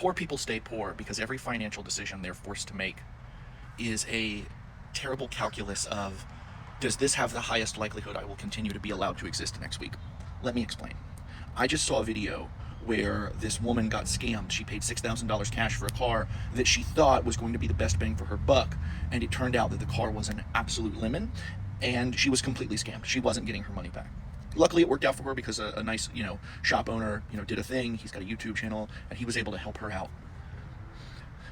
Poor people stay poor because every financial decision they're forced to make is a terrible calculus of, does this have the highest likelihood I will continue to be allowed to exist next week? Let me explain. I just saw a video where this woman got scammed. She paid $6,000 cash for a car that she thought was going to be the best bang for her buck, and it turned out that the car was an absolute lemon, and she was completely scammed. She wasn't getting her money back. Luckily, it worked out for her because a nice, shop owner, did a thing. He's got a YouTube channel, and he was able to help her out.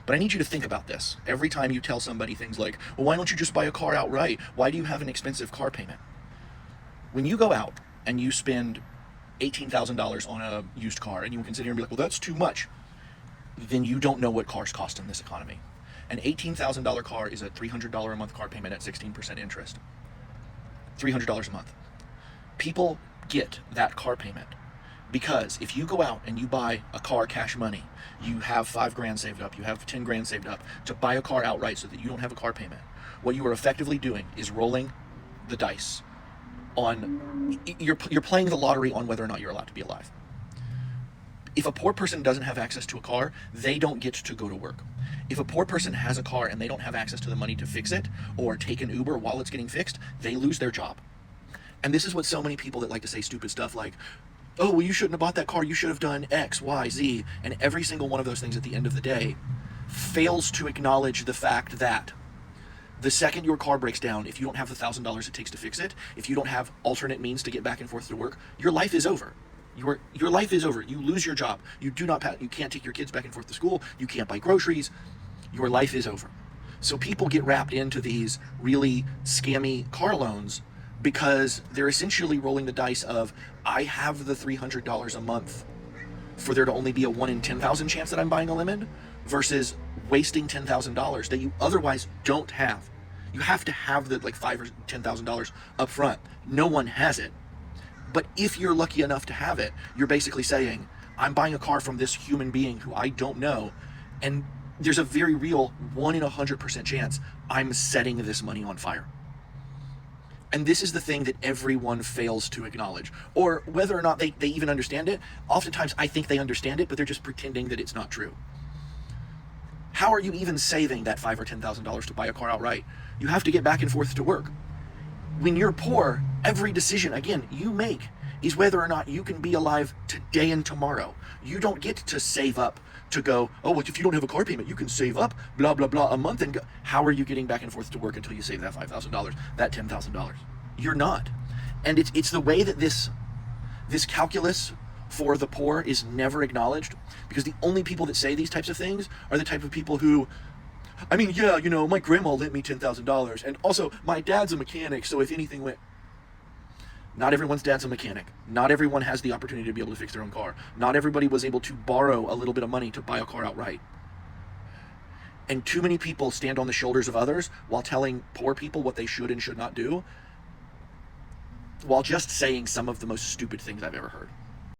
But I need you to think about this. Every time you tell somebody things like, well, why don't you just buy a car outright? Why do you have an expensive car payment? When you go out and you spend $18,000 on a used car and you can sit here and be like, well, that's too much, then you don't know what cars cost in this economy. An $18,000 car is a $300 a month car payment at 16% interest. $300 a month. People get that car payment because if you go out and you buy a car cash money, you have $5,000 saved up, you have $10,000 saved up to buy a car outright so that you don't have a car payment. What you are effectively doing is rolling the dice on, you're playing the lottery on whether or not you're allowed to be alive. If a poor person doesn't have access to a car, they don't get to go to work. If a poor person has a car and they don't have access to the money to fix it or take an Uber while it's getting fixed, they lose their job. And this is what so many people that like to say stupid stuff like, oh, well, you shouldn't have bought that car, you should have done X, Y, Z, and every single one of those things at the end of the day fails to acknowledge the fact that the second your car breaks down, if you don't have the $1,000 it takes to fix it, if you don't have alternate means to get back and forth to work, your life is over. Your life is over. You lose your job. You can't take your kids back and forth to school. You can't buy groceries. Your life is over. So people get wrapped into these really scammy car loans because they're essentially rolling the dice of, I have the $300 a month for there to only be a 1 in 10,000 chance that I'm buying a lemon, versus wasting $10,000 that you otherwise don't have. You have to have the $5,000 or $10,000 up front. No one has it. But if you're lucky enough to have it, you're basically saying, I'm buying a car from this human being who I don't know, and there's a very real 1 in 100% chance I'm setting this money on fire. And this is the thing that everyone fails to acknowledge. Or whether or not they even understand it, oftentimes I think they understand it, but they're just pretending that it's not true. How are you even saving that $5,000 or $10,000 to buy a car outright? You have to get back and forth to work. When you're poor, every decision, again, you make is whether or not you can be alive today and tomorrow. You don't get to save up to go, oh, well, if you don't have a car payment, you can save up, blah, blah, blah, a month and go. How are you getting back and forth to work until you save that $5,000, that $10,000? You're not. And it's the way that this calculus for the poor is never acknowledged, because the only people that say these types of things are the type of people who, I mean, yeah, my grandma lent me $10,000, and also my dad's a mechanic, so if anything went. Not everyone's dad's a mechanic. Not everyone has the opportunity to be able to fix their own car. Not everybody was able to borrow a little bit of money to buy a car outright. And too many people stand on the shoulders of others while telling poor people what they should and should not do, while just saying some of the most stupid things I've ever heard.